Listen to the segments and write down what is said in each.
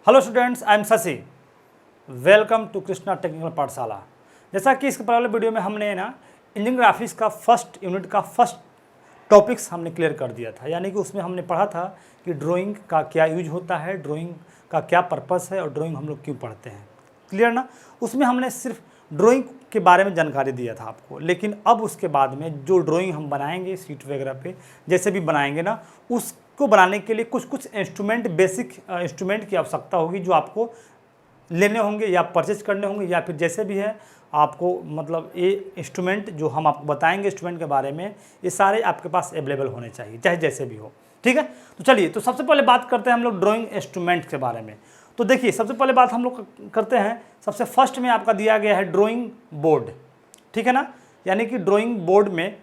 Hello students, I am Shashi. Welcome to Krishna technical Pathshala. जैसा कि इसके पहले वीडियो में हमने ना इंजीनियरिंग ग्राफिक्स का फर्स्ट यूनिट का फर्स्ट टॉपिक्स हमने क्लियर कर दिया था, यानी कि उसमें हमने पढ़ा था कि ड्राइंग का क्या यूज होता है, ड्राइंग का क्या पर्पस है और ड्राइंग हम लोग क्यों पढ़ते हैं। क्लियर ना? उसमें हमने सिर्फ ड्राइंग के बारे में जानकारी दिया था आपको, लेकिन अब उसके बाद में जो ड्राइंग हम बनाएंगे शीट वगैरह पे जैसे भी बनाएंगे ना, उसको बनाने के लिए कुछ कुछ इंस्ट्रूमेंट, बेसिक इंस्ट्रूमेंट की आवश्यकता होगी जो आपको लेने होंगे या परचेज करने होंगे, या फिर जैसे भी है आपको, मतलब ये इंस्ट्रूमेंट जो हम आपको बताएंगे इंस्ट्रूमेंट के बारे में, ये सारे आपके पास अवेलेबल होने चाहिए, चाहे जैसे भी हो। ठीक है, तो चलिए, तो सबसे पहले बात करते हैं हम लोग ड्राइंग इंस्ट्रूमेंट के बारे में। तो देखिए, सबसे पहले बात हम लोग करते हैं, सबसे फर्स्ट में आपका दिया गया है ड्राइंग बोर्ड। ठीक है ना? यानी कि ड्राइंग बोर्ड में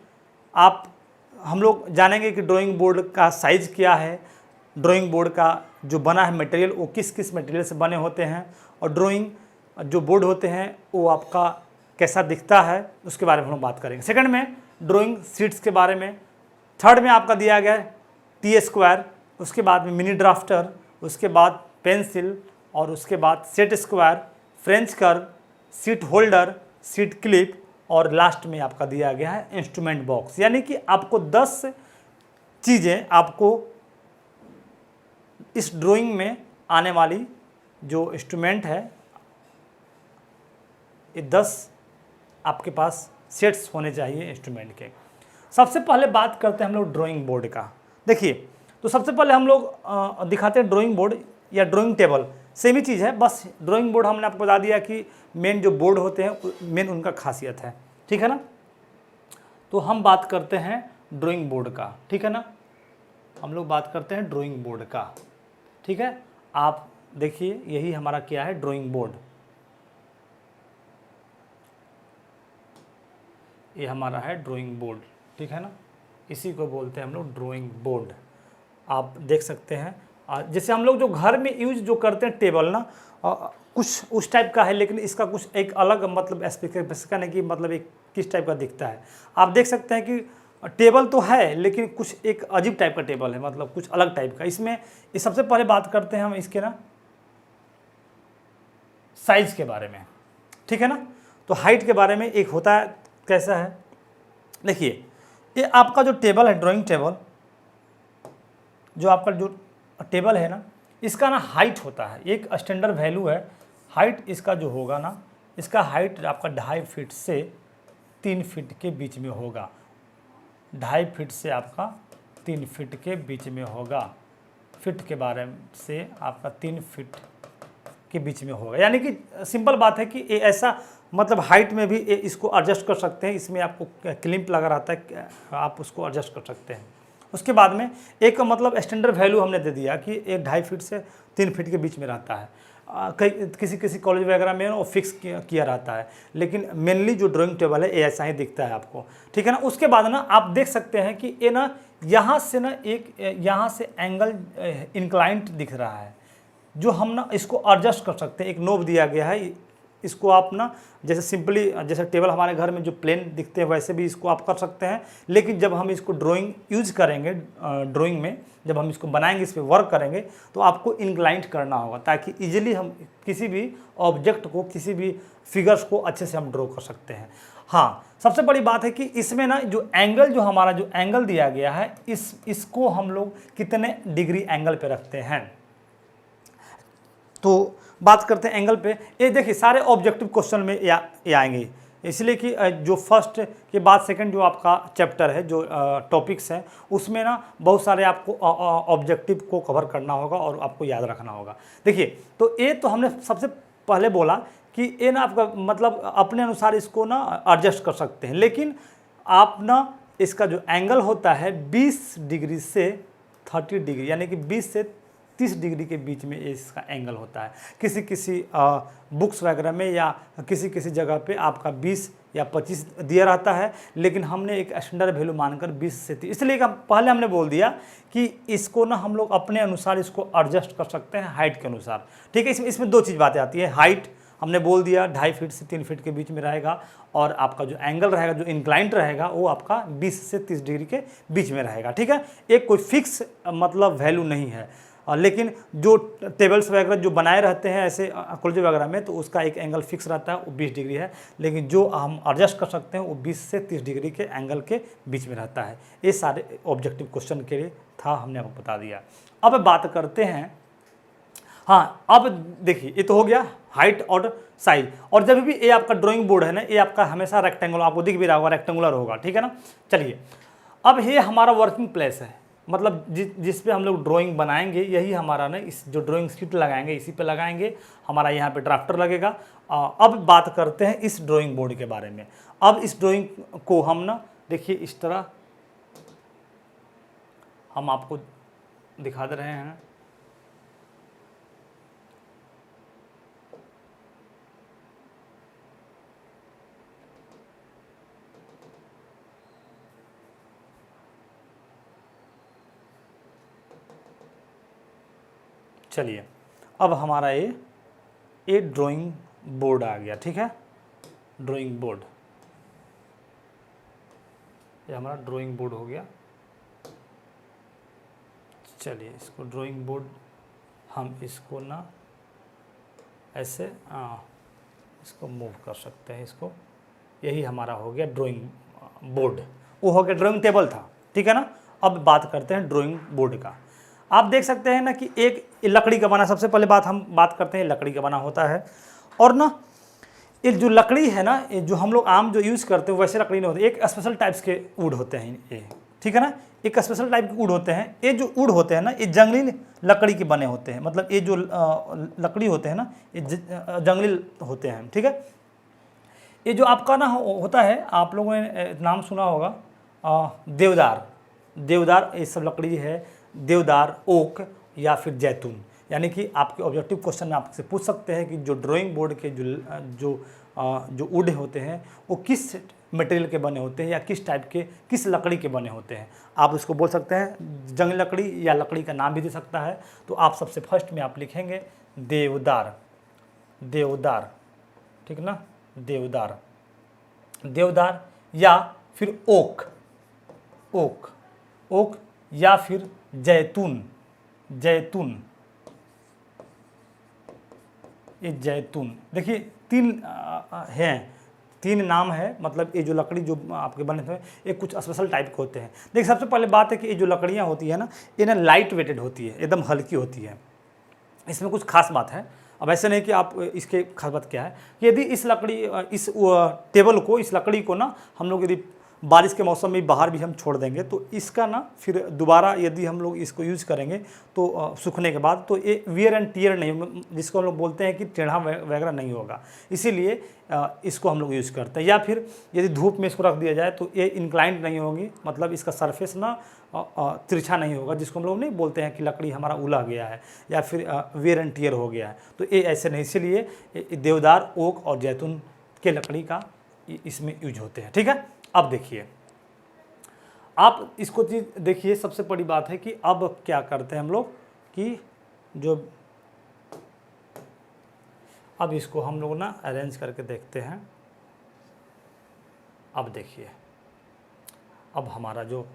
हम लोग जानेंगे कि ड्राइंग बोर्ड का साइज़ क्या है, ड्राइंग बोर्ड का जो बना है मटेरियल वो किस किस मटेरियल से बने होते हैं, और ड्राइंग जो बोर्ड होते हैं वो आपका कैसा दिखता है, उसके बारे में हम लोग बात करेंगे। सेकंड में ड्राइंग शीट्स के बारे में। थर्ड में आपका दिया गया है टी स्क्वायर, उसके बाद में मिनी ड्राफ्टर, उसके बाद पेंसिल, और उसके बाद set square, French curve, seat holder, seat clip, और लास्ट में आपका दिया गया है इंस्ट्रूमेंट बॉक्स। यानी कि आपको 10 चीज़ें आपको इस ड्राइंग में आने वाली जो इंस्ट्रूमेंट है, ये 10 आपके पास सेट्स होने चाहिए इंस्ट्रूमेंट के। सबसे पहले बात करते हैं हम लोग ड्राइंग बोर्ड का। देखिए, तो सबसे पहले हम लोग दिखाते हैं ड्राइंग बोर्ड या ड्राइंग टेबल, सेम ही चीज़ है, बस ड्राइंग बोर्ड हमने आपको बता दिया कि मेन जो बोर्ड होते हैं मेन उनका खासियत है। ठीक है ना? तो हम बात करते हैं ड्राइंग बोर्ड का। ठीक है ना? हम लोग बात करते हैं ड्राइंग बोर्ड का। ठीक है, आप देखिए, यही हमारा क्या है, ड्राइंग बोर्ड। ये हमारा है ड्राइंग बोर्ड। ठीक है ना? इसी को बोलते हैं हम लोग ड्राइंग बोर्ड। आप देख सकते हैं, जैसे हम लोग जो घर में यूज जो करते हैं टेबल ना, कुछ उस टाइप का है, लेकिन इसका कुछ एक अलग मतलब स्पेसिफिकेशन है कि मतलब एक किस टाइप का दिखता है। आप देख सकते हैं कि टेबल तो है, लेकिन कुछ एक अजीब टाइप का टेबल है, मतलब कुछ अलग टाइप का। इसमें इस सबसे पहले बात करते हैं हम इसके ना साइज के बारे में। ठीक है ना? तो हाइट के बारे में एक होता है, कैसा है, देखिए, ये आपका जो टेबल है, ड्राइंग टेबल, जो आपका जो टेबल है ना, इसका ना हाइट होता है, एक स्टैंडर्ड वैल्यू है हाइट इसका जो होगा ना, इसका हाइट आपका 2.5 फीट से 3 फीट के बीच में होगा। 2.5 फीट से आपका 3 फीट के बीच में होगा। फिट के बारे से आपका 3 फीट के बीच में होगा। यानी कि सिंपल बात है कि ये ऐसा, मतलब हाइट में भी इसको एडजस्ट कर सकते हैं। इसमें आपको क्लिप लगा रहता है, आप उसको एडजस्ट कर सकते हैं। उसके बाद में एक मतलब स्टैंडर्ड वैल्यू हमने दे दिया कि ये 2.5 फीट से 3 फीट के बीच में रहता है। कई किसी कॉलेज वगैरह में वो फिक्स किया रहता है, लेकिन मेनली जो ड्राइंग टेबल है ये ऐसा ही दिखता है आपको। ठीक है ना? उसके बाद ना आप देख सकते हैं कि ये ना यहाँ से ना एक यहाँ से एंगल इंक्लाइंट दिख रहा है, जो हम ना इसको एडजस्ट कर सकते हैं। एक नोब दिया गया है, इसको आप ना जैसे सिंपली, जैसे टेबल हमारे घर में जो प्लेन दिखते हैं वैसे भी इसको आप कर सकते हैं, लेकिन जब हम इसको ड्राइंग यूज करेंगे, ड्राइंग में जब हम इसको बनाएंगे, इस पर वर्क करेंगे, तो आपको इंक्लाइंट करना होगा, ताकि इजीली हम किसी भी ऑब्जेक्ट को, किसी भी फिगर्स को अच्छे से हम ड्रॉ कर सकते हैं। हाँ, सबसे बड़ी बात है कि इसमें ना जो एंगल, जो हमारा जो एंगल दिया गया है, इसको हम लोग कितने डिग्री एंगल पे रखते हैं। तो बात करते हैं एंगल पे। ये देखिए, सारे ऑब्जेक्टिव क्वेश्चन में ये आएंगे, इसलिए कि जो फर्स्ट के बाद सेकंड जो आपका चैप्टर है, जो टॉपिक्स हैं, उसमें ना बहुत सारे आपको ऑब्जेक्टिव को कवर करना होगा और आपको याद रखना होगा। देखिए, तो ये तो हमने सबसे पहले बोला कि ये ना आपका मतलब अपने अनुसार इसको ना एडजस्ट कर सकते हैं, लेकिन आप ना इसका जो एंगल होता है 20 डिग्री से 30 डिग्री, यानी कि 20 से 30 डिग्री के बीच में इसका एंगल होता है। किसी बुक्स वगैरह में या किसी जगह पे आपका 20 या 25 दिया रहता है, लेकिन हमने एक स्टैंडर्ड वैल्यू मानकर 20 से 30, इसलिए पहले हमने बोल दिया कि इसको ना हम लोग अपने अनुसार इसको एडजस्ट कर सकते हैं हाइट के अनुसार। ठीक है, इसमें 2 चीज़ बातें आती है। हाइट हमने बोल दिया 2.5 फीट से 3 फीट के बीच में रहेगा, और आपका जो एंगल रहेगा, जो इंक्लाइंट रहेगा, वो आपका 20 से 30 डिग्री के बीच में रहेगा। ठीक है, एक कोई फिक्स मतलब वैल्यू नहीं है। लेकिन जो टेबल्स वगैरह जो बनाए रहते हैं ऐसे कॉलेज वगैरह में, तो उसका एक एंगल फिक्स रहता है, वो 20 डिग्री है। लेकिन जो हम एडजस्ट कर सकते हैं वो 20 से 30 डिग्री के एंगल के बीच में रहता है। ये सारे ऑब्जेक्टिव क्वेश्चन के लिए था, हमने आपको बता दिया। अब बात करते हैं, हाँ अब देखिए ये तो हो गया हाइट और साइज। और जब भी ये आपका ड्राइंग बोर्ड है ना, ये आपका हमेशा रेक्टेंगुलर, आपको दिख भी रहा होगा रेक्टेंगुलर होगा, ठीक है ना। चलिए अब ये हमारा वर्किंग प्लेस है, मतलब जिस पे हम लोग ड्राइंग बनाएंगे, यही हमारा ना इस जो ड्राइंग शीट लगाएंगे इसी पे लगाएंगे, हमारा यहाँ पे ड्राफ्टर लगेगा। अब बात करते हैं इस ड्राइंग बोर्ड के बारे में। अब इस ड्राइंग को हम ना देखिए इस तरह हम आपको दिखा दे रहे हैं। चलिए अब हमारा ये ड्राइंग बोर्ड आ गया, ठीक है, ड्राइंग बोर्ड, ये हमारा ड्राइंग बोर्ड हो गया। चलिए इसको ड्राइंग बोर्ड हम इसको ना ऐसे इसको मूव कर सकते हैं इसको, यही हमारा हो गया ड्राइंग बोर्ड। वो हो गया ड्राइंग टेबल था, ठीक है ना। अब बात करते हैं ड्राइंग बोर्ड का। आप देख सकते हैं ना कि एक लकड़ी का बना, सबसे पहले हम बात करते हैं लकड़ी का बना होता है। और ना ये जो लकड़ी है ना, ये जो हम लोग आम जो यूज़ करते हैं वैसे लकड़ी नहीं होती, एक स्पेशल टाइप्स के वुड होते हैं ये, ठीक है ना। एक स्पेशल टाइप के वुड होते हैं। ये जो वुड होते हैं ना, ये जंगली लकड़ी के बने होते हैं, मतलब ये जो लकड़ी होते हैं ना, ये जंगली होते हैं, ठीक है। ये जो आपका ना होता है, आप लोगों ने नाम सुना होगा देवदार। देवदार ये सब लकड़ी है, देवदार, ओक या फिर जैतून। यानी कि आपके ऑब्जेक्टिव क्वेश्चन में आपसे पूछ सकते हैं कि जो ड्राइंग बोर्ड के जो वुड होते हैं वो किस मटेरियल के बने होते हैं या किस टाइप के, किस लकड़ी के बने होते हैं। आप उसको बोल सकते हैं जंगली लकड़ी, या लकड़ी का नाम भी दे सकता है। तो आप सबसे फर्स्ट में आप लिखेंगे देवदार, देवदार, ठीक ना, देवदार, देवदार या फिर ओक, ओक, ओक या फिर जैतून, जैतून, ये जैतून। देखिए तीन हैं, तीन नाम है, मतलब ये जो लकड़ी जो आपके बने हुए ये कुछ स्पेशल टाइप के होते हैं। देखिए सबसे पहले बात है कि ये जो लकड़ियाँ होती है ना, ये ना लाइट वेटेड होती है, एकदम हल्की होती है। इसमें कुछ खास बात है। अब ऐसे नहीं कि आप इसके खास बात क्या है, यदि इस लकड़ी इस टेबल को, इस लकड़ी को ना हम लोग यदि बारिश के मौसम में बाहर भी हम छोड़ देंगे तो इसका ना फिर दोबारा यदि हम लोग इसको यूज़ करेंगे तो सूखने के बाद तो ये वियर एंड टियर नहीं, जिसको हम लोग बोलते हैं कि टेढ़ा वगैरह नहीं होगा, इसीलिए इसको हम लोग यूज़ करते हैं। या फिर यदि धूप में इसको रख दिया जाए तो ये इंक्लाइंड नहीं होगी, मतलब इसका सरफेस ना तिरछा नहीं होगा, जिसको हम लोग नहीं बोलते हैं कि लकड़ी हमारा उला गया है या फिर वियर एंड टियर हो गया है। तो ये ऐसे नहीं, इसीलिए देवदार, ओक और जैतून के लकड़ी का इसमें यूज होते हैं, ठीक है। अब देखिए, आप इसको चीज देखिए, सबसे बड़ी बात है कि अब क्या करते हैं हम लोग कि जो अब इसको हम लोग ना अरेंज करके देखते हैं। अब देखिए, अब हमारा जो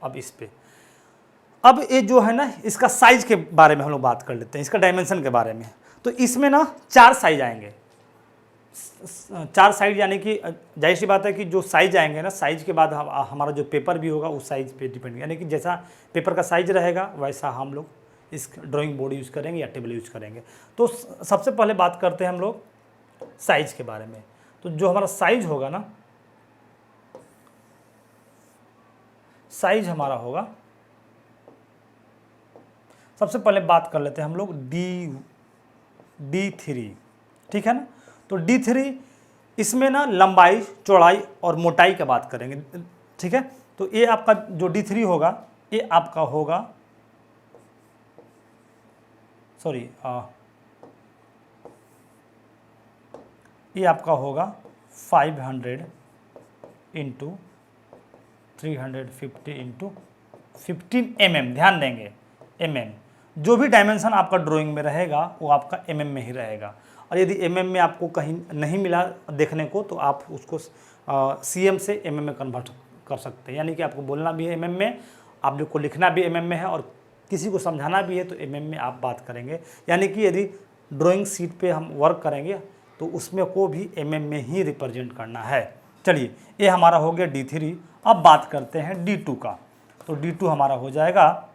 अब इस पे अब ये जो है ना, इसका साइज के बारे में हम लोग बात कर लेते हैं, इसका डायमेंशन के बारे में। तो इसमें ना 4 साइज आएंगे, 4 साइज, यानी कि जाहिर सी बात है कि जो साइज आएंगे ना, साइज के बाद हमारा जो पेपर भी होगा उस साइज पे डिपेंड, यानी कि जैसा पेपर का साइज रहेगा वैसा हम लोग इस ड्राइंग बोर्ड यूज़ करेंगे या टेबल यूज़ करेंगे। तो सबसे पहले बात करते हैं हम लोग साइज के बारे में। तो जो हमारा साइज होगा ना, साइज हमारा होगा, सबसे पहले बात कर लेते हैं हम लोग D3, ठीक है ना। तो D3 इसमें ना लंबाई, चौड़ाई और मोटाई की बात करेंगे, ठीक है। तो ये आपका जो D3 होगा, ये आपका होगा, सॉरी, ये आपका होगा 500 इंटू 350 इंटू 15 mm। ध्यान देंगे mm, जो भी डायमेंशन आपका ड्राइंग में रहेगा वो आपका mm में ही रहेगा। और यदि mm में आपको कहीं नहीं मिला देखने को तो आप उसको cm से mm में कन्वर्ट कर सकते हैं, यानी कि आपको बोलना भी है mm में, आप लोग को लिखना भी mm में है और किसी को समझाना भी है तो mm में आप बात करेंगे, यानी कि यदि ड्राइंग शीट पे हम वर्क करेंगे तो उसमें को भी mm में ही रिप्रेजेंट करना है। चलिए ये हमारा हो गया D3। अब बात करते हैं D2 का। तो D2 हमारा हो जाएगा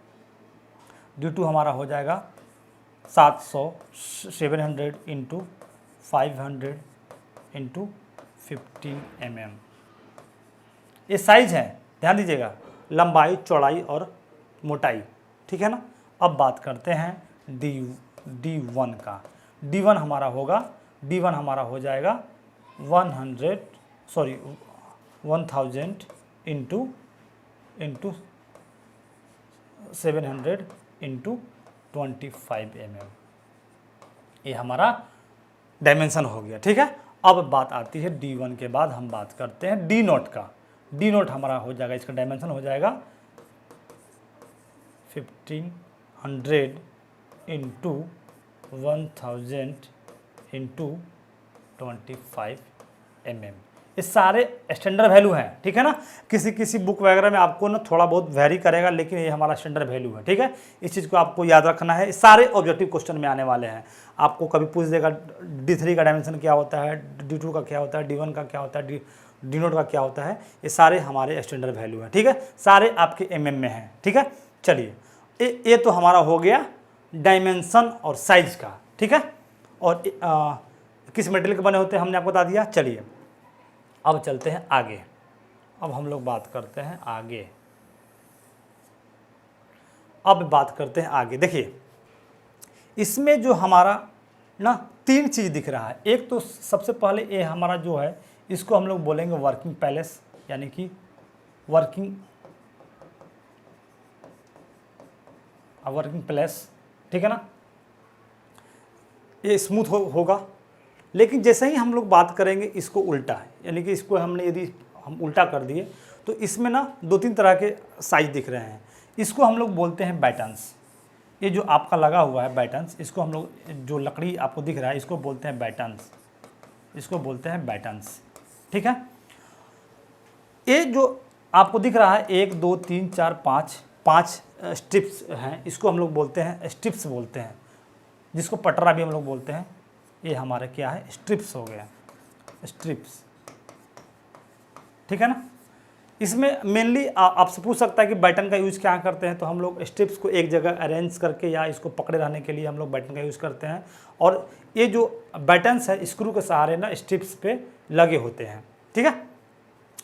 700 इंटू 500 इंटू 15 mm। ये साइज है, ध्यान दीजिएगा, लंबाई, चौड़ाई और मोटाई, ठीक है ना। अब बात करते हैं D1 का। D1 हमारा हो जाएगा 1000 इंटू 700 इंटू 25 mm। ये हमारा डायमेंशन हो गया, ठीक है। अब बात आती है D1 के बाद हम बात करते हैं D0 का। D0 हमारा हो जाएगा, इसका डायमेंशन हो जाएगा 1500 इंटू 1000 इंटू 25 mm। ये सारे स्टैंडर्ड वैल्यू हैं, ठीक है ना। किसी बुक वगैरह में आपको ना थोड़ा बहुत वेरी करेगा, लेकिन ये हमारा स्टैंडर्ड वैल्यू है, ठीक है। इस चीज़ को आपको याद रखना है। सारे ऑब्जेक्टिव क्वेश्चन में आने वाले हैं। आपको कभी पूछ देगा D3 का डायमेंशन क्या होता है, D2 का क्या होता है, D1 का क्या होता है, D0 का क्या होता है। ये सारे हमारे स्टैंडर्ड वैल्यू हैं, ठीक है। सारे आपके mm में हैं, ठीक है। चलिए ये तो हमारा हो गया डायमेंशन और साइज का, ठीक है। और किस मटेरियल के बने होते हैं हमने आपको बता दिया। चलिए अब चलते हैं आगे। अब हम लोग बात करते हैं आगे। देखिए इसमें जो हमारा ना 3 चीज़ दिख रहा है। एक तो सबसे पहले ये हमारा जो है इसको हम लोग बोलेंगे वर्किंग पैलेस, यानी कि वर्किंग प्लेस, ठीक है ना। ये स्मूथ होगा, लेकिन जैसे ही हम लोग बात करेंगे इसको उल्टा है, यानी कि इसको हमने यदि हम उल्टा कर दिए तो इसमें ना 2-3 तरह के साइज दिख रहे हैं। इसको हम लोग बोलते हैं बैटन्स। ये जो आपका लगा हुआ है बैटन्स, इसको हम लोग, जो लकड़ी आपको दिख रहा है इसको बोलते हैं बैटन्स, ठीक है। ये जो आपको दिख रहा है 1 2 3 4 5 स्ट्रिप्स हैं, इसको हम लोग बोलते हैं स्ट्रिप्स बोलते हैं, जिसको पटरा भी हम लोग बोलते हैं। ये हमारे क्या है, स्ट्रिप्स हो गया, स्ट्रिप्स, ठीक है ना। इसमें मेनली आपसे पूछ सकता है कि बैटन का यूज़ क्या करते हैं, तो हम लोग स्ट्रिप्स को एक जगह अरेंज करके या इसको पकड़े रहने के लिए हम लोग बैटन का यूज़ करते हैं। और ये जो बैटन्स है स्क्रू के सहारे ना स्ट्रिप्स पे लगे होते हैं, ठीक है।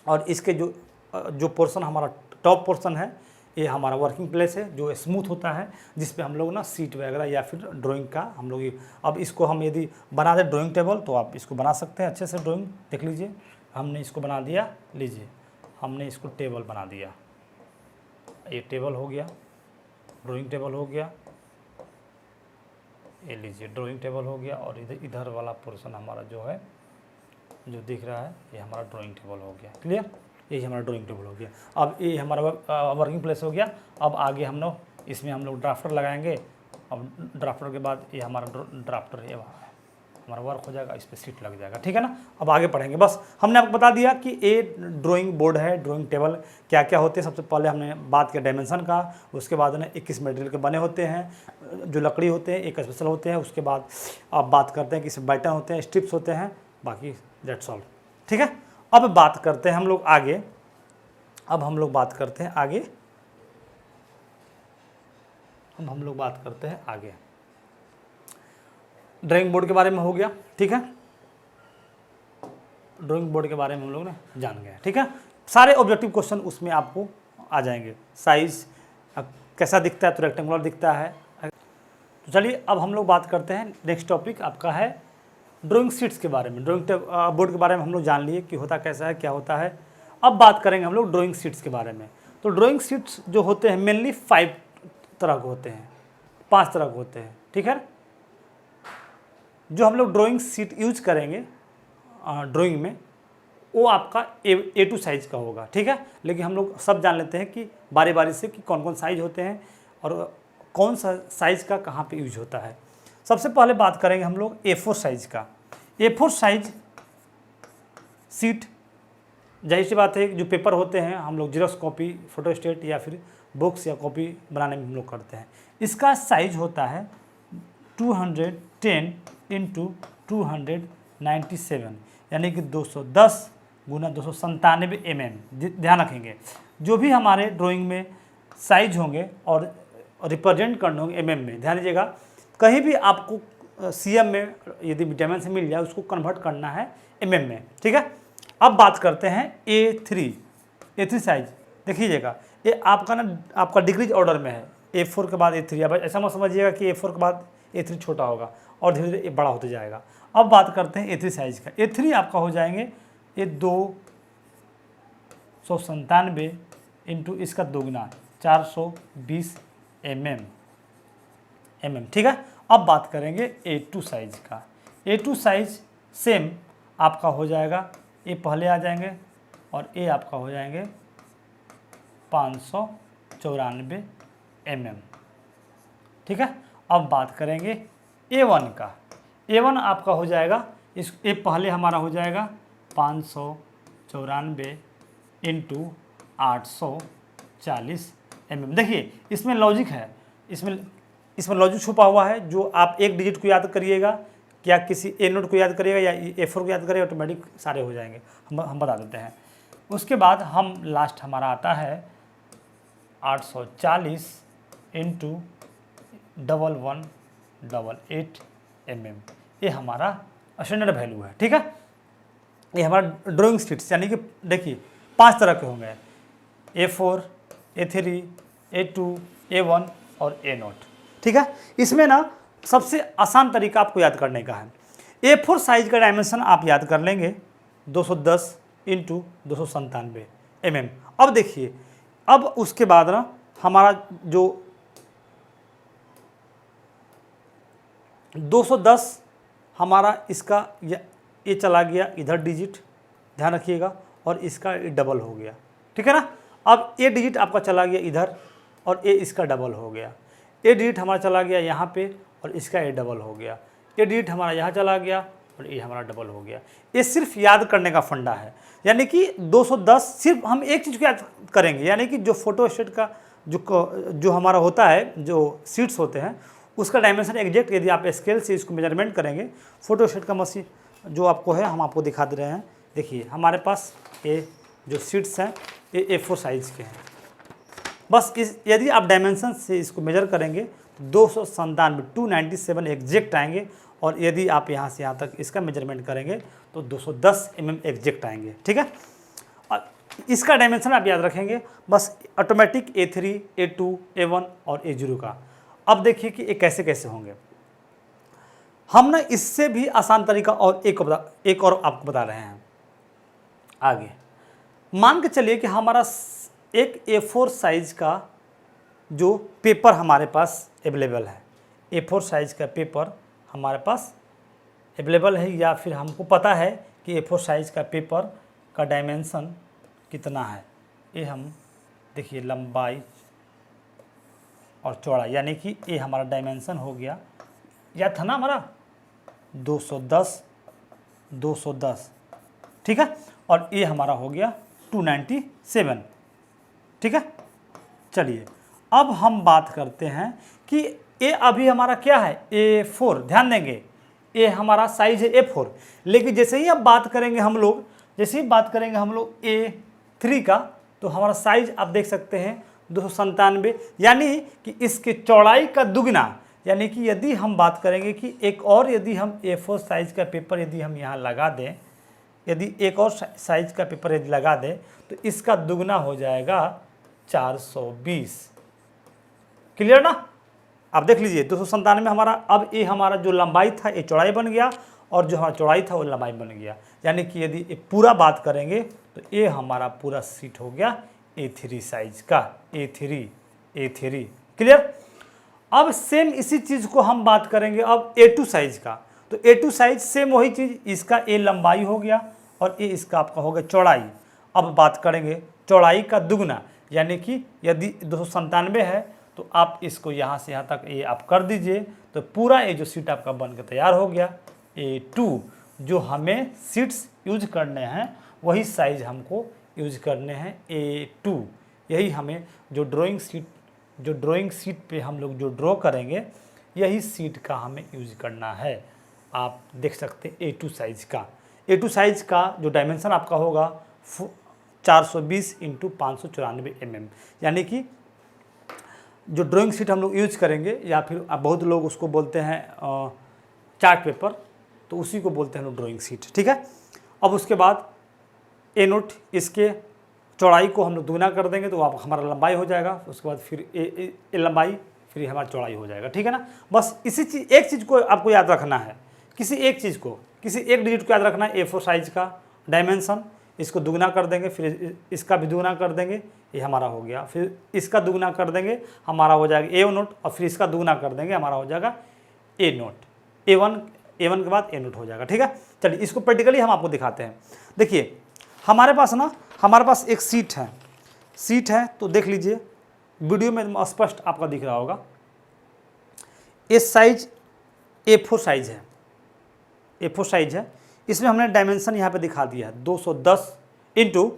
और इसके जो पोर्शन हमारा टॉप पोर्शन है, ये हमारा वर्किंग प्लेस है जो स्मूथ होता है, जिस पे हम लोग ना सीट वगैरह या फिर ड्राइंग का हम लोग, अब इसको हम यदि बना दें ड्राइंग टेबल तो आप इसको बना सकते हैं अच्छे से। ड्राइंग देख लीजिए, हमने इसको बना दिया, लीजिए हमने इसको टेबल बना दिया। ये टेबल हो गया, ड्राइंग टेबल हो गया, ये लीजिए ड्राइंग टेबल हो गया। और इधर वाला पोर्शन हमारा जो है, जो दिख रहा है, ये हमारा ड्राइंग टेबल हो गया। क्लियर, यही हमारा ड्राइंग टेबल हो गया। अब ये हमारा वर्किंग प्लेस हो गया। अब आगे हम लोग इसमें हम लोग ड्राफ्टर लगाएंगे। अब ड्राफ्टर के बाद ये हमारा ड्राफ्टर ये हमारा वर्क हो जाएगा, इस पर सीट लग जाएगा, ठीक है ना। अब आगे पढ़ेंगे। बस हमने आपको बता दिया कि ये ड्राइंग बोर्ड है, ड्राइंग टेबल क्या क्या होते हैं। सबसे पहले हमने बात किया डायमेंशन का, उसके बाद ना 21 मटेरियल के बने होते हैं, जो लकड़ी होते हैं एक स्पेशल होते हैं। उसके बाद आप बात करते हैं कि इसमें बैटन होते हैं, स्ट्रिप्स होते हैं, बाकी दैट्स ऑल, ठीक है। अब बात करते हैं हम लोग आगे। ड्राइंग बोर्ड के बारे में हो गया, ठीक है। ड्राइंग बोर्ड के बारे में हम लोग ने जान गए, ठीक है। सारे ऑब्जेक्टिव क्वेश्चन उसमें आपको आ जाएंगे। साइज कैसा दिखता है, तो रेक्टेंगुलर दिखता है। तो चलिए अब हम लोग बात करते हैं, नेक्स्ट टॉपिक आपका है ड्राइंग शीट्स के बारे में। ड्राइंग बोर्ड के बारे में हम लोग जान लिए कि होता कैसा है, क्या होता है। अब बात करेंगे हम लोग ड्राइंग शीट्स के बारे में। तो ड्राइंग शीट्स जो होते हैं मेनली 5 तरह के होते हैं, 5 तरह के होते हैं, ठीक है। जो हम लोग ड्राइंग शीट यूज करेंगे ड्राइंग में, वो आपका A2 साइज का होगा, ठीक है। लेकिन हम लोग सब जान लेते हैं कि बारी बारी से कि कौन कौन साइज होते हैं और कौन सा साइज का कहाँ पे यूज होता है। सबसे पहले बात करेंगे हम लोग A4 साइज का। A4 साइज सीट, जाहिर सी बात है जो पेपर होते हैं हम लोग जेरॉक्स कॉपी, फोटोस्टेट या फिर बुक्स या कॉपी बनाने में हम लोग करते हैं। इसका साइज होता है 210 इंटू 297, यानी कि 210 गुना 297 mm। ध्यान रखेंगे जो भी हमारे ड्राइंग में साइज होंगे और रिप्रेजेंट करने होंगे mm में, ध्यान दीजिएगा कहीं भी आपको cm में यदि डायमेंशन मिल जाए उसको कन्वर्ट करना है mm में, ठीक है। अब बात करते हैं A3 साइज। देखिएगा ये आपका डिग्रीज ऑर्डर में है, A4 के बाद A3। अब ऐसा मत समझिएगा कि A4 के बाद A3 छोटा होगा और धीरे धीरे बड़ा होता जाएगा। अब बात करते हैं A3 साइज का। A3 आपका हो जाएंगे ये 297 इंटू इसका दोगुना 420 mm, ठीक है। अब बात करेंगे A2 साइज का। A2 साइज सेम आपका हो जाएगा, ये पहले आ जाएंगे और ये आपका हो जाएंगे 594 mm, ठीक है। अब बात करेंगे A1 का। A1 आपका हो जाएगा ये पहले हमारा हो जाएगा 594 इंटू 840 mm। देखिए इसमें लॉजिक है, इसमें लॉजिक छुपा हुआ है। जो आप एक डिजिट को याद करिएगा, क्या किसी ए नोट को याद करिएगा या A4 को याद करिएगा, ऑटोमेटिक सारे हो जाएंगे। हम बता देते हैं। उसके बाद हम लास्ट हमारा आता है 840 इंटू 1188 mm। ये हमारा स्टैंडर्ड वैल्यू है, ठीक है। ये हमारा ड्राइंग शीट्स, यानी कि देखिए 5 तरह के होंगे, A4, A3, A2, A1 और A नोट, ठीक है। इसमें ना सबसे आसान तरीका आपको याद करने का है। A4 साइज का डायमेंशन आप याद कर लेंगे 210 इंटू 297 mm। अब देखिए, अब उसके बाद ना हमारा जो 210 हमारा इसका ये चला गया इधर डिजिट, ध्यान रखिएगा, और इसका ये डबल हो गया, ठीक है ना। अब ये डिजिट आपका चला गया इधर और ये इसका डबल हो गया। ये डिजिट हमारा चला गया यहाँ पे और इसका ये डबल हो गया। ये डिजिट हमारा यहाँ चला गया और ये हमारा डबल हो गया। ये सिर्फ याद करने का फंडा है, यानी कि 210 सिर्फ हम एक चीज़ को याद करेंगे, यानी कि जो फोटो स्टेट का जो हमारा होता है, जो सीट्स होते हैं उसका डायमेंशन एग्जैक्ट यदि आप स्केल से इसको मेजरमेंट करेंगे, फोटो स्टेट का मशीन जो आपको है हम आपको दिखा दे रहे हैं। देखिए हमारे पास ये जो सीट्स हैं ये A4 साइज़ के हैं। बस यदि आप डायमेंशन से इसको मेजर करेंगे तो 297 एग्जैक्ट आएंगे, और यदि आप यहाँ से यहाँ तक इसका मेजरमेंट करेंगे तो 210 mm एग्जैक्ट आएंगे, ठीक है। और इसका डायमेंशन आप याद रखेंगे बस ऑटोमेटिक A3, A2, A1 और A0 का। अब देखिए कि ये कैसे कैसे होंगे। हम ना इससे भी आसान तरीका और एक और आपको बता रहे हैं आगे। मान के चलिए कि हमारा एक A4 साइज का जो पेपर हमारे पास अवेलेबल है, A4 साइज का पेपर हमारे पास अवेलेबल है, या फिर हमको पता है कि A4 साइज का पेपर का डायमेंशन कितना है। ये हम देखिए लंबाई और चौड़ाई, यानी कि ये हमारा डायमेंशन हो गया, या था ना हमारा 210, ठीक है, और ये हमारा हो गया 297, ठीक है। चलिए अब हम बात करते हैं कि ये अभी हमारा क्या है A4, ध्यान देंगे ये हमारा साइज है A4, लेकिन जैसे ही अब बात करेंगे हम लोग A3 का, तो हमारा साइज आप देख सकते हैं 297, यानी कि इसके चौड़ाई का दुगना। यानी कि यदि हम बात करेंगे कि एक और यदि हम A4 साइज का पेपर यदि हम यहाँ लगा दें, यदि एक और साइज का पेपर यदि लगा दें तो इसका दुगना हो जाएगा 420। क्लियर ना। आप देख लीजिए 297 हमारा, अब ये हमारा जो लंबाई था ये चौड़ाई बन गया, और जो हमारा चौड़ाई था वो लंबाई बन गया। यानी कि यदि ये पूरा बात करेंगे तो ये हमारा पूरा सीट हो गया A3 साइज का, A3। क्लियर। अब सेम इसी चीज़ को हम बात करेंगे अब A2 साइज का। तो A2 साइज सेम वही चीज़, इसका A लंबाई हो गया और ये इसका आपका हो गया चौड़ाई। अब बात करेंगे चौड़ाई का दुगना, यानी कि यदि 297 है तो आप इसको यहाँ से यहाँ तक ये आप कर दीजिए, तो पूरा ये जो सीट आपका बन के तैयार हो गया A2। जो हमें सीट्स यूज करने हैं वही साइज हमको यूज करने हैं A2, यही हमें जो ड्राइंग शीट पे हम लोग जो ड्रॉ करेंगे, यही शीट का हमें यूज करना है। आप देख सकते हैं A2 साइज़ का, A2 साइज़ का जो डायमेंशन आपका होगा 420 इंटू 594 mm, यानी कि जो ड्राइंग शीट हम लोग यूज करेंगे, या फिर बहुत लोग उसको बोलते हैं चार्ट पेपर, तो उसी को बोलते हैं लोग ड्राइंग शीट, ठीक है। अब उसके बाद ए नोट, इसके चौड़ाई को हम लोग दुगना कर देंगे तो आप हमारा लंबाई हो जाएगा, उसके बाद फिर ए लंबाई, फिर ये हमारी चौड़ाई हो जाएगा, ठीक है ना। बस एक चीज़ को आपको याद रखना है, किसी एक डिजिट को याद रखना है। A4 साइज का डायमेंशन, इसको दुगना कर देंगे, फिर इसका भी दुगना कर देंगे, ये हमारा हो गया। फिर इसका दुगना कर देंगे, हमारा हो जाएगा A नोट, और फिर इसका दुगना कर देंगे, हमारा हो जाएगा A नोट। A1 के बाद A नोट हो जाएगा, ठीक है। चलिए इसको प्रैक्टिकली हम आपको दिखाते हैं। देखिए हमारे पास एक सीट है, तो देख लीजिए वीडियो में स्पष्ट आपका दिख रहा होगा। इस साइज A4 साइज है, A4 साइज है। इसमें हमने डायमेंशन यहाँ पे दिखा दिया है 210 इंटू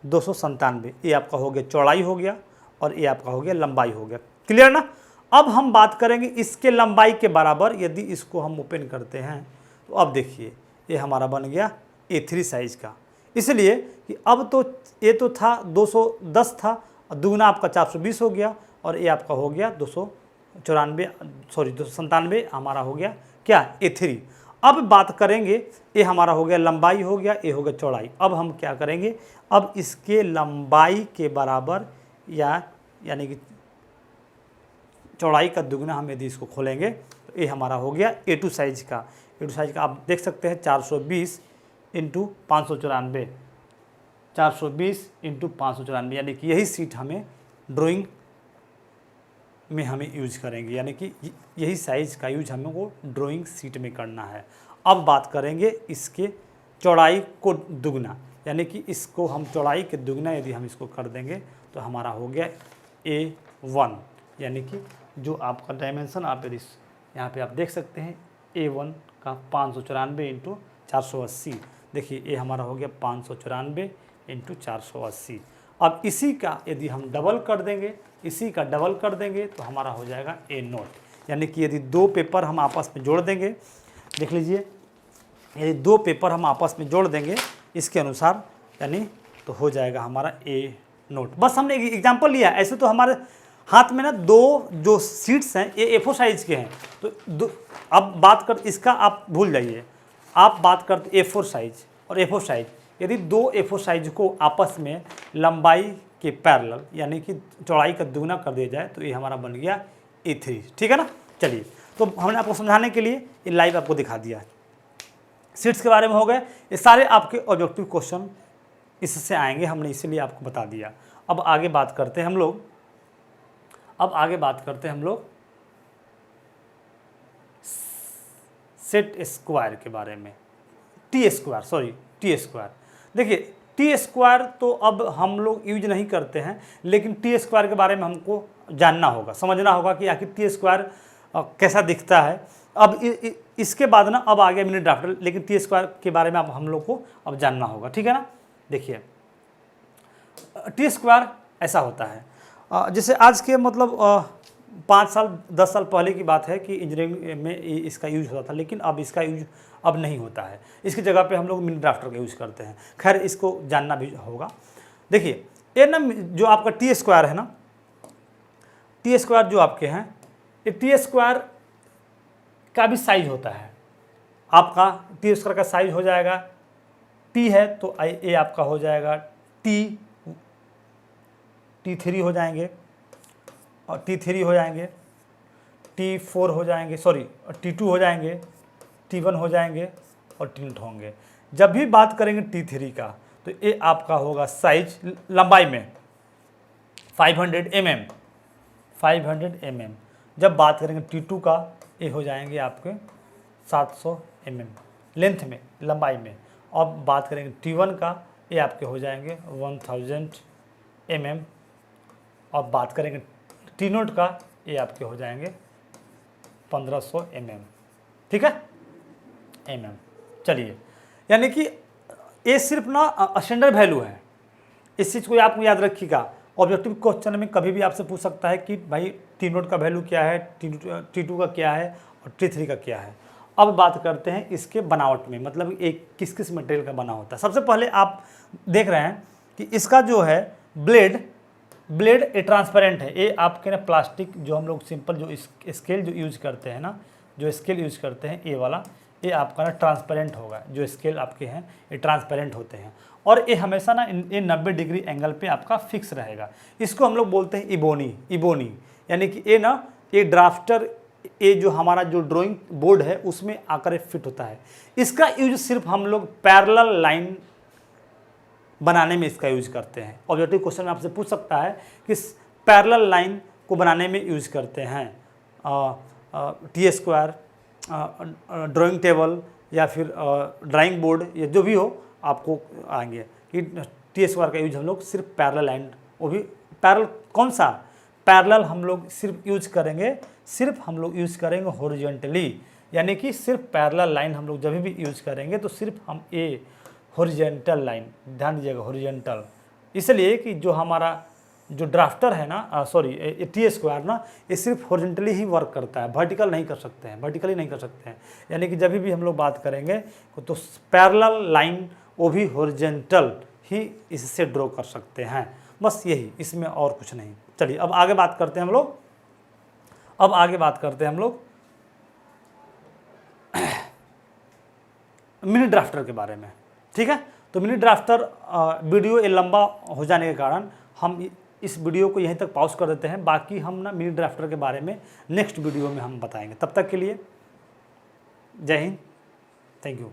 297। ये आपका हो गया चौड़ाई हो गया, और ये आपका हो गया लंबाई हो गया। क्लियर ना। अब हम बात करेंगे इसके लंबाई के बराबर, यदि इसको हम ओपन करते हैं तो अब देखिए ये हमारा बन गया A3 साइज का। इसलिए कि अब तो ये तो था 210 था, और दुगना आपका 420 हो गया, और ये आपका हो गया 297 हमारा हो गया क्या A3। अब बात करेंगे, ये हमारा हो गया लंबाई हो गया, ये हो गया चौड़ाई। अब हम क्या करेंगे, अब इसके लंबाई के बराबर यानी कि चौड़ाई का दुगना हम यदि इसको खोलेंगे तो ये हमारा हो गया A2 साइज़ का। A2 साइज़ का आप देख सकते हैं 420 इंटू 594, 420 इंटू 594, यानी कि यही सीट हमें ड्राइंग में हमें यूज करेंगे, यानी कि यही साइज़ का यूज हमें वो ड्राइंग सीट में करना है। अब बात करेंगे इसके चौड़ाई को दुगना, यानी कि इसको हम चौड़ाई के दुगना यदि हम इसको कर देंगे तो हमारा हो गया A1, यानी कि जो आपका डायमेंशन आप यदि यहाँ पे आप देख सकते हैं A1 का 594 इंटू 480। देखिए ये हमारा हो गया 594 इंटू 480। अब इसी का यदि हम डबल कर देंगे, तो हमारा हो जाएगा A नोट, यानी कि यदि दो पेपर हम आपस में जोड़ देंगे, देख लीजिए यदि दो पेपर हम आपस में जोड़ देंगे इसके अनुसार, यानी तो हो जाएगा हमारा A नोट। बस हमने एक एग्जाम्पल लिया, ऐसे तो हमारे हाथ में ना दो जो सीट्स हैं ये A4 साइज़ के हैं, तो अब बात कर इसका आप भूल जाइए, आप बात करते A4 साइज और A4 साइज, यदि दो A4 साइज को आपस में लंबाई के पैरेलल यानी कि चौड़ाई का दुगना कर दिया जाए तो ये हमारा बन गया A3, ठीक है ना। चलिए तो हमने आपको समझाने के लिए ये लाइव आपको दिखा दिया। सीट्स के बारे में हो गए, ये सारे आपके ऑब्जेक्टिव क्वेश्चन इससे आएंगे, हमने इसीलिए आपको बता दिया। अब आगे बात करते हैं हम लोग सेट स्क्वायर के बारे में, टी स्क्वायर। देखिए टी स्क्वायर तो अब हम लोग यूज नहीं करते हैं, लेकिन टी स्क्वायर के बारे में हमको जानना होगा, समझना होगा कि आखिर टी स्क्वायर कैसा दिखता है। अब इसके बाद ना अब आ गया मिनी ड्राफ्टर, लेकिन टी स्क्वायर के बारे में अब हम लोग को अब जानना होगा, ठीक है ना। देखिए टी स्क्वायर ऐसा होता है, जैसे आज के मतलब 5 साल 10 साल पहले की बात है कि इंजीनियरिंग में इसका यूज होता था, लेकिन अब इसका यूज अब नहीं होता है। इसकी जगह पे हम लोग मिनी ड्राफ्टर का यूज़ करते हैं। खैर इसको जानना भी होगा। देखिए ये ना जो आपका टी स्क्वायर है ना, टी स्क्वायर जो आपके हैं, ये टी स्क्वायर का भी साइज होता है। आपका टी स्क्वायर का साइज हो जाएगा, टी है तो ये आपका हो जाएगा T3 हो जाएंगे, और T3 हो जाएंगे, T4 हो जाएंगे, सॉरी T2 हो जाएंगे, T1 हो जाएंगे और T0 होंगे। जब भी बात करेंगे T3 का तो ये आपका होगा साइज लंबाई में 500 mm। जब बात करेंगे T2 का ये हो जाएंगे आपके 700 mm लेंथ में, लंबाई में। अब बात करेंगे T1 का ये आपके हो जाएंगे 1000 mm। अब बात करेंगे T0 का ये आपके हो जाएंगे 1500 mm, ठीक है mm। चलिए यानी कि ये सिर्फ ना स्टैंडर्ड वैल्यू है, इस चीज़ को आपको याद रखिएगा। ऑब्जेक्टिव क्वेश्चन में कभी भी आपसे पूछ सकता है कि भाई टी नोट का वैल्यू क्या है, T2 का क्या है और T3 का क्या है। अब बात करते हैं इसके बनावट में, मतलब एक किस किस मटेरियल का बना होता है। सबसे पहले आप देख रहे हैं कि इसका जो है ब्लेड ये ट्रांसपेरेंट है। ये आपके ना प्लास्टिक जो हम लोग सिंपल जो स्केल जो यूज करते हैं ना, जो स्केल यूज करते हैं ये वाला, ये आपका ना ट्रांसपेरेंट होगा। जो स्केल आपके हैं ये ट्रांसपेरेंट होते हैं और ये हमेशा ना ये 90 डिग्री एंगल पे आपका फिक्स रहेगा। इसको हम लोग बोलते हैं इबोनी, यानी कि ये ना ये ड्राफ्टर, ये जो हमारा जो ड्राइंग बोर्ड है उसमें आकर फिट होता है। इसका यूज सिर्फ हम लोग पैरेलल लाइन बनाने में इसका यूज करते हैं। ऑब्जेक्टिव क्वेश्चन में आपसे पूछ सकता है कि पैरेलल लाइन को बनाने में यूज करते हैं टी स्क्वायर, ड्राइंग टेबल या फिर ड्राइंग बोर्ड, या जो भी हो आपको आएंगे कि टी स्क्वायर का यूज हम लोग सिर्फ पैरेलल लाइन, वो भी पैरेलल कौन सा पैरेलल हम लोग सिर्फ यूज करेंगे हॉरिजॉन्टली, यानी कि सिर्फ पैरेलल लाइन हम लोग जब भी यूज करेंगे तो सिर्फ हम ए हॉरिजॉन्टल लाइन, ध्यान दीजिएगा हॉरिजॉन्टल, इसलिए कि जो हमारा जो ड्राफ्टर है ना सॉरी टी स्क्वायर ना, ये सिर्फ हॉरिजॉन्टली ही वर्क करता है, वर्टिकली नहीं कर सकते हैं। यानी कि जब भी हम लोग बात करेंगे तो पैरेलल लाइन वो भी हॉरिजॉन्टल ही इससे ड्रॉ कर सकते हैं, बस यही, इसमें और कुछ नहीं। चलिए अब आगे बात करते हैं हम लोग मिनी ड्राफ्टर के बारे में, ठीक है। तो मिनी ड्राफ्टर वीडियो ये लंबा हो जाने के कारण हम इस वीडियो को यहीं तक पॉज कर देते हैं। बाकी हम ना मिनी ड्राफ्टर के बारे में नेक्स्ट वीडियो में हम बताएंगे। तब तक के लिए जय हिंद, थैंक यू।